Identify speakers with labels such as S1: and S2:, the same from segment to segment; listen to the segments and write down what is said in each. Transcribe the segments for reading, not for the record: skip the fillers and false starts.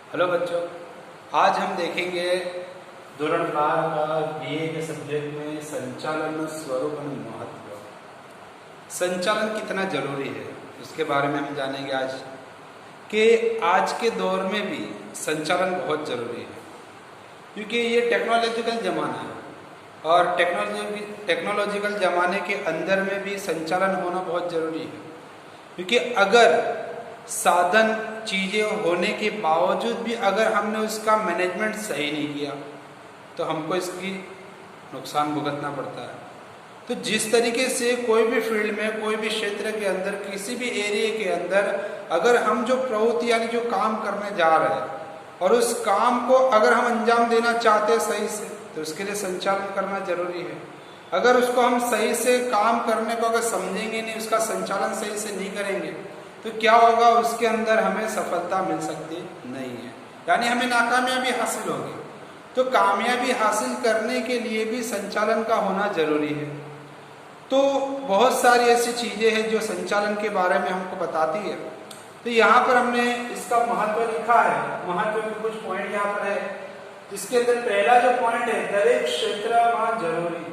S1: Hello बच्चों, आज हम देखेंगे धोरण 12 का बीए के सब्जेक्ट में संचालन स्वरूप और महत्व। संचालन कितना जरूरी है उसके बारे में हम जानेंगे आज कि आज के दौर में भी संचालन बहुत जरूरी है, क्योंकि ये टेक्नोलॉजिकल ज़माना है और टेक्नोलॉजिकल ज़माने के अंदर में भी संचालन होना बहुत ज़रूरी है। क्योंकि अगर साधन चीज़ें होने के बावजूद भी अगर हमने उसका मैनेजमेंट सही नहीं किया तो हमको इसकी नुकसान भुगतना पड़ता है। तो जिस तरीके से कोई भी फील्ड में, कोई भी क्षेत्र के अंदर, किसी भी एरिया के अंदर अगर हम जो प्रवृत्ति यानी जो काम करने जा रहे हैं और उस काम को अगर हम अंजाम देना चाहते हैं सही से, तो उसके लिए संचालन करना जरूरी है। अगर उसको हम सही से काम करने को अगर समझेंगे नहीं, उसका संचालन सही से नहीं करेंगे, तो क्या होगा, उसके अंदर हमें सफलता मिल सकती नहीं है, यानी हमें नाकामयाबी हासिल होगी। तो कामयाबी हासिल करने के लिए भी संचालन का होना जरूरी है। तो बहुत सारी ऐसी चीजें हैं जो संचालन के बारे में हमको बताती है। तो यहाँ पर हमने इसका महत्व लिखा है। महत्व के कुछ पॉइंट यहाँ पर है, जिसके अंदर पहला जो पॉइंट है दरेक क्षेत्र में जरूरी।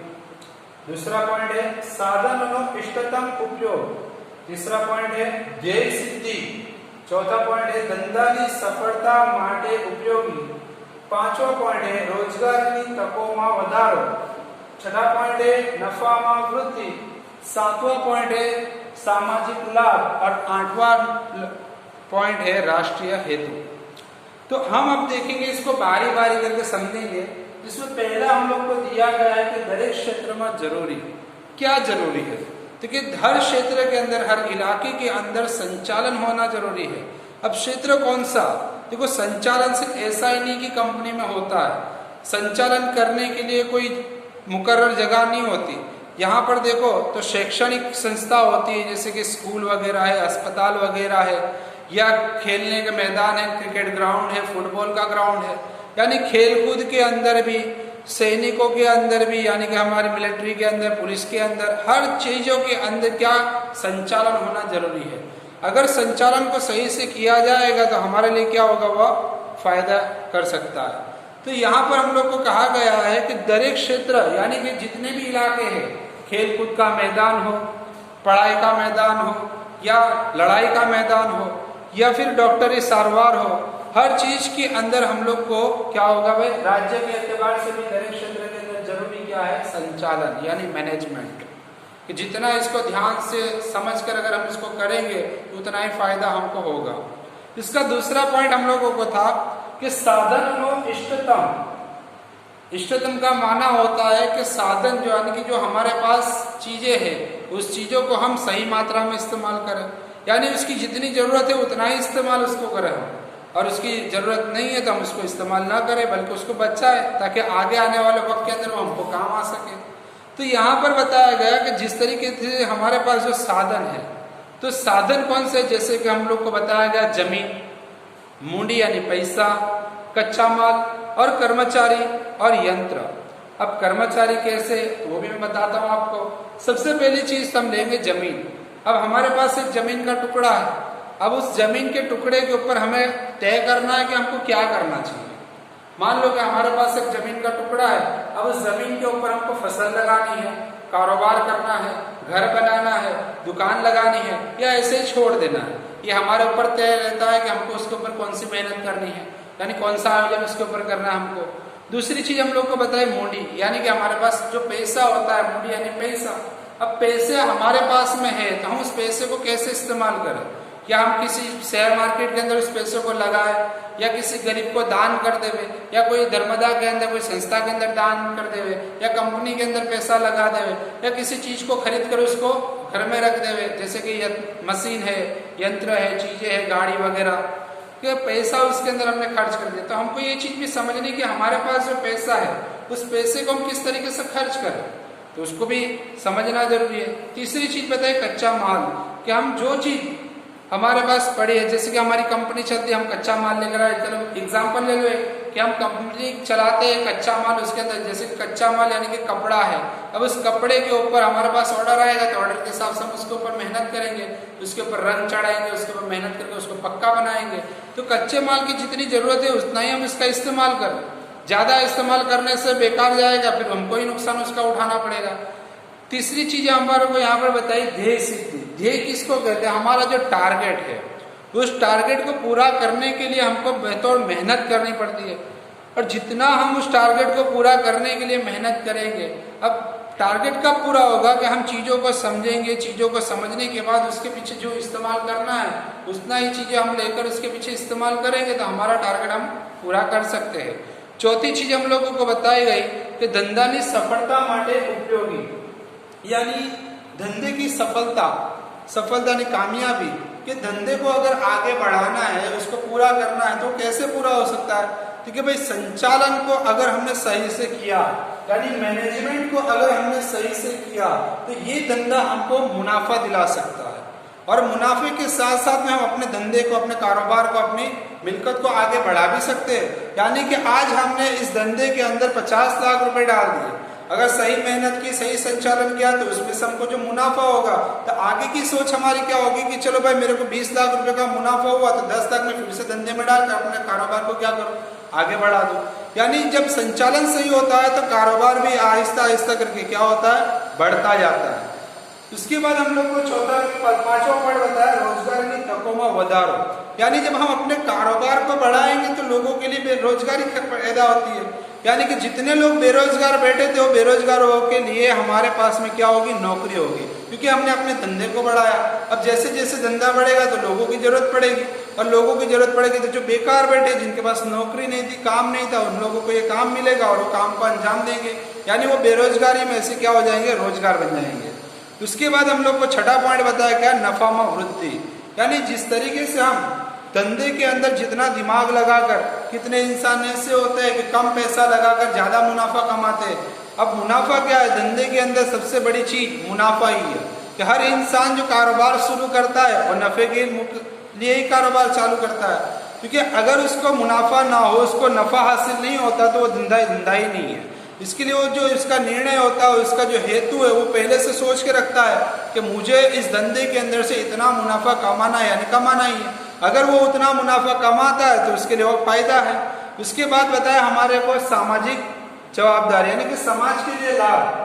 S1: दूसरा पॉइंट है साधनों इष्टतम उपयोग। तीसरा पॉइंट है ध्येय सिद्धि। चौथा पॉइंट है धंधानी सफलता माटे उपयोगी। पांचवा पॉइंट है रोजगार की तकों में वधारो। छठा पॉइंट है नफा में वृद्धि। सातवां पॉइंट है सामाजिक लाभ और आठवां पॉइंट है राष्ट्रीय हेतु। तो हम अब देखेंगे, इसको बारी बारी करके समझेंगे। जिसमें पहला हम लोग को दिया गया है कि दरेक क्षेत्र में जरूरी क्या जरूरी है। देखिए, हर क्षेत्र के अंदर, हर इलाके के अंदर संचालन होना जरूरी है। अब क्षेत्र कौन सा, देखो संचालन सिर्फ ऐसा ही नहीं कि कंपनी में होता है। संचालन करने के लिए कोई मुकर्रर जगह नहीं होती। यहाँ पर देखो तो शैक्षणिक संस्था होती है, जैसे कि स्कूल वगैरह है, अस्पताल वगैरह है, या खेलने का मैदान है, क्रिकेट ग्राउंड है, फुटबॉल का ग्राउंड है। यानी खेलकूद के अंदर भी, सैनिकों के अंदर भी, यानी कि हमारे मिलिट्री के अंदर, पुलिस के अंदर, हर चीजों के अंदर क्या संचालन होना जरूरी है। अगर संचालन को सही से किया जाएगा तो हमारे लिए क्या होगा, वह फायदा कर सकता है। तो यहाँ पर हम लोग को कहा गया है कि दरेक क्षेत्र यानी कि जितने भी इलाके हैं, खेलकूद का मैदान हो, पढ़ाई का मैदान हो, या लड़ाई का मैदान हो, या फिर डॉक्टरी सारवार हो, हर चीज के अंदर हम लोग को क्या होगा भाई, राज्य के एतबार से भी दरेक क्षेत्र के अंदर जरूरी क्या है, संचालन यानी मैनेजमेंट। कि जितना इसको ध्यान से समझकर अगर हम इसको करेंगे तो उतना ही फायदा हमको होगा। इसका दूसरा पॉइंट हम लोगों को था कि साधन और इष्टतम। इष्टतम का माना होता है कि साधन जो यानी कि जो हमारे पास चीजें हैं, उस चीजों को हम सही मात्रा में इस्तेमाल करें, यानी उसकी जितनी जरूरत है उतना ही इस्तेमाल उसको करें, और उसकी जरूरत नहीं है तो हम उसको इस्तेमाल ना करें बल्कि उसको बचाएं, ताकि आगे आने वाले वक्त के अंदर वो हमको काम आ सके। तो यहाँ पर बताया गया कि जिस तरीके से हमारे पास जो साधन है, तो साधन कौन से, जैसे कि हम लोग को बताया गया जमीन, मूंडी यानी पैसा, कच्चा माल, और कर्मचारी और यंत्र। अब कर्मचारी कैसे, वो भी मैं बताता हूँ आपको। सबसे पहली चीज हम लेंगे जमीन। अब हमारे पास एक जमीन का टुकड़ा है। अब उस जमीन के टुकड़े के ऊपर हमें तय करना है कि हमको क्या करना चाहिए। मान लो कि हमारे पास एक जमीन का टुकड़ा है। अब उस जमीन के ऊपर हमको फसल लगानी है, कारोबार करना है, घर बनाना है, दुकान लगानी है, या ऐसे ही छोड़ देना है। ये हमारे ऊपर तय रहता है कि हमको उसके ऊपर कौन सी मेहनत करनी है, यानी कौन सा आयोजन उसके ऊपर करना है हमको। दूसरी चीज हम लोग को बताए मूडी, यानी कि हमारे पास जो पैसा होता है, मूडी यानी पैसा। अब पैसे हमारे पास में है तो हम उस पैसे को कैसे इस्तेमाल करें, या हम किसी शेयर मार्केट के अंदर उस पैसे को लगाए, या किसी गरीब को दान कर देवे, या कोई धर्मदा के अंदर, कोई संस्था के अंदर दान कर देवे, या कंपनी के अंदर पैसा लगा देवे, या किसी चीज को खरीद कर उसको घर में रख देवे, जैसे कि मशीन है, यंत्र है, चीजें है, गाड़ी वगैरह, कि पैसा उसके अंदर हमने खर्च कर दिया। तो हमको ये चीज भी समझनी कि हमारे पास जो पैसा है उस पैसे को हम किस तरीके से खर्च करें, तो उसको भी समझना जरूरी है। तीसरी चीज बताए कच्चा माल, कि हम जो चीज हमारे पास पड़ी है, जैसे कि हमारी कंपनी चलती है, हम कच्चा माल लेकर आए। चलो एग्जांपल ले लो कि हम कंपनी चलाते हैं, कच्चा माल उसके अंदर, जैसे कच्चा माल यानी कि कपड़ा है। अब उस कपड़े के ऊपर हमारे पास ऑर्डर आएगा तो ऑर्डर के हिसाब से हम उसके ऊपर मेहनत करेंगे, उसके ऊपर रंग चढ़ाएंगे, उसके ऊपर मेहनत करके उसको पक्का बनाएंगे। तो कच्चे माल की जितनी जरूरत है उतना ही हम इसका इस्तेमाल करें। ज्यादा इस्तेमाल करने से बेकार जाएगा, फिर हमको ही नुकसान उसका उठाना पड़ेगा। तीसरी चीज हमारे को यहाँ पर बताई ध्येय सिद्धि। ध्येय किसको कहते हैं? हमारा जो टारगेट है, उस टारगेट को पूरा करने के लिए हमको बेहतर मेहनत करनी पड़ती है। और जितना हम उस टारगेट को पूरा करने के लिए मेहनत करेंगे, अब टारगेट कब पूरा होगा कि हम चीजों को समझेंगे, चीजों को समझने के बाद उसके पीछे जो इस्तेमाल करना है उतना ही चीजें हम लेकर उसके पीछे इस्तेमाल करेंगे तो हमारा टारगेट हम पूरा कर सकते हैं। चौथी चीज हम लोगों को बताई गई कि धंधानी सफलता माटे उपयोगी, यानी धंधे की सफलता यानी कामयाबी, कि धंधे को अगर आगे बढ़ाना है, उसको पूरा करना है तो कैसे पूरा हो सकता है? ठीक है भाई, संचालन को अगर हमने सही से किया, यानी मैनेजमेंट को अगर हमने सही से किया तो ये धंधा हमको मुनाफा दिला सकता है। और मुनाफे के साथ साथ में हम अपने धंधे को, अपने कारोबार को, अपनी मिलकत को आगे बढ़ा भी सकते हैं। यानी कि आज हमने इस धंधे के अंदर 50 लाख रुपए डाल दिए, अगर सही मेहनत की, सही संचालन किया तो उसमें से हमको जो मुनाफा होगा, तो आगे की सोच हमारी क्या होगी कि चलो भाई मेरे को 20 लाख रुपए का मुनाफा हुआ तो 10 लाख में फिर से धंधे में डालकर अपने कारोबार को क्या करूं, आगे बढ़ा दूं। यानी जब संचालन सही होता है तो कारोबार भी आहिस्ता आहिस्ता करके क्या होता है, बढ़ता जाता है। उसके बाद हम लोग को पांचवा पॉइंट बताया रोजगार की तकों में वधारो, यानी जब हम अपने कारोबार को बढ़ाएंगे तो लोगों के लिए बेरोजगारी पैदा होती है। यानी कि जितने लोग बेरोजगार बैठे थे वो बेरोजगारों के लिए हमारे पास में क्या होगी, नौकरी होगी, क्योंकि हमने अपने धंधे को बढ़ाया। अब जैसे जैसे धंधा बढ़ेगा तो लोगों की जरूरत पड़ेगी, और लोगों की जरूरत पड़ेगी तो जो बेकार बैठे, जिनके पास नौकरी नहीं थी, काम नहीं था, उन लोगों को ये काम मिलेगा और वो काम को अंजाम देंगे, यानी वो बेरोजगारी में से क्या हो जाएंगे, रोजगार बन जाएंगे। उसके बाद हम लोग को छठा पॉइंट बताया क्या, नफा में वृद्धि, यानी जिस तरीके से हम धंधे के अंदर जितना दिमाग लगाकर, कितने इंसान ऐसे होते हैं कि कम पैसा लगाकर ज्यादा मुनाफा कमाते हैं। अब मुनाफा क्या है, धंधे के अंदर सबसे बड़ी चीज मुनाफा ही है, कि हर इंसान जो कारोबार शुरू करता है वो नफे के लिए ही कारोबार चालू करता है, क्योंकि अगर उसको मुनाफा ना हो, उसको नफा हासिल नहीं होता तो वो धंधा ही नहीं है। इसके लिए वो जो इसका निर्णय होता है, उसका जो हेतु है, वो पहले से सोच के रखता है कि मुझे इस धंधे के अंदर से इतना मुनाफा कमाना है, यानी कमाना ही है। अगर वो उतना मुनाफा कमाता है तो उसके लिए वो फायदा है। उसके बाद बताया हमारे को सामाजिक जवाबदारी, यानी कि समाज के लिए लाभ,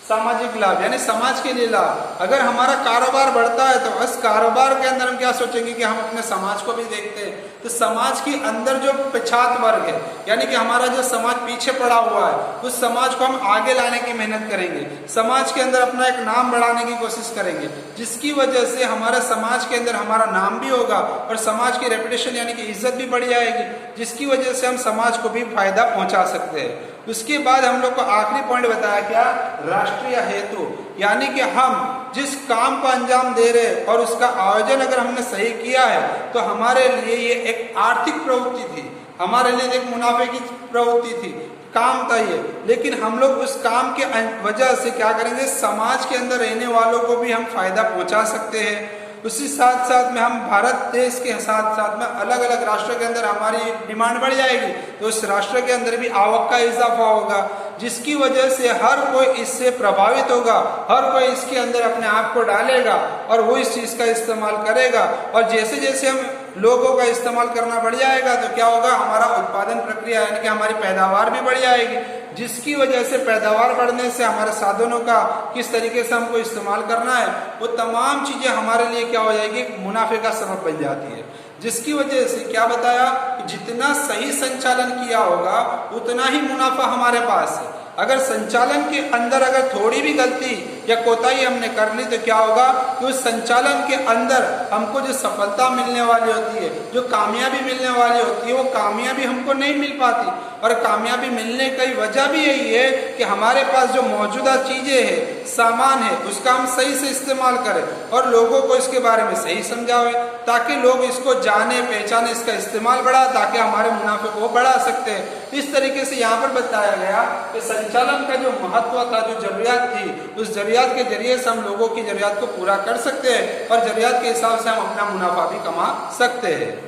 S1: सामाजिक लाभ यानी समाज के लिए लाभ। अगर हमारा कारोबार बढ़ता है तो उस कारोबार के अंदर हम क्या सोचेंगे कि हम अपने समाज को भी देखते हैं, तो समाज के अंदर जो पछात वर्ग है, यानी कि हमारा जो समाज पीछे पड़ा हुआ है, उस समाज को हम आगे लाने की मेहनत करेंगे, समाज के अंदर अपना एक नाम बढ़ाने की कोशिश करेंगे, जिसकी वजह से हमारे समाज के अंदर हमारा नाम भी होगा और समाज की रेपुटेशन यानी कि इज्जत भी बढ़ जाएगी, जिसकी वजह से हम समाज को भी फायदा पहुंचा सकते हैं। उसके बाद हम लोग को आखिरी पॉइंट बताया क्या, राष्ट्रीय हेतु, यानी कि हम जिस काम को अंजाम दे रहे हैं और उसका आयोजन अगर हमने सही किया है तो हमारे लिए ये एक आर्थिक प्रवृत्ति थी, हमारे लिए एक मुनाफे की प्रवृत्ति थी, काम था ये, लेकिन हम लोग उस काम के वजह से क्या करेंगे, समाज के अंदर रहने वालों को भी हम फायदा पहुंचा सकते हैं। उसी साथ साथ में हम भारत देश के साथ साथ में अलग अलग राष्ट्रों के अंदर हमारी डिमांड बढ़ जाएगी, तो उस राष्ट्र के अंदर भी आवक का इजाफा होगा, जिसकी वजह से हर कोई इससे प्रभावित होगा, हर कोई इसके अंदर अपने आप को डालेगा और वो इस चीज का इस्तेमाल करेगा। और जैसे जैसे हम लोगों का इस्तेमाल करना बढ़ जाएगा तो क्या होगा, हमारा उत्पादन प्रक्रिया यानी कि हमारी पैदावार भी बढ़ जाएगी, जिसकी वजह से पैदावार बढ़ने से हमारे साधनों का किस तरीके से हमको इस्तेमाल करना है, वो तमाम चीजें हमारे लिए क्या हो जाएगी, मुनाफे का सबब बन जाती है। जिसकी वजह से क्या बताया कि जितना सही संचालन किया होगा उतना ही मुनाफा हमारे पास है। अगर संचालन के अंदर अगर थोड़ी भी गलती या कोताही हमने कर ली तो क्या होगा कि उस संचालन के अंदर हमको जो सफलता मिलने वाली होती है, जो कामयाबी मिलने वाली होती है, वो कामयाबी हमको नहीं मिल पाती। और कामयाबी मिलने की वजह भी यही है कि हमारे पास जो मौजूदा चीजें हैं, सामान है, उसका हम सही से इस्तेमाल करें और लोगों को इसके बारे में सही समझावे, ताकि लोग इसको जाने पहचाने, इसका इस्तेमाल बढ़ा, ताकि हमारे मुनाफे को बढ़ा सकते हैं। इस तरीके से यहाँ पर बताया गया कि संचालन का जो महत्व था, जो जरूरियात थी, उस जरूरियात जरूरियात के जरिए से हम लोगों की जरूरियात को पूरा कर सकते हैं और जरूरियात के हिसाब से हम अपना मुनाफा भी कमा सकते हैं।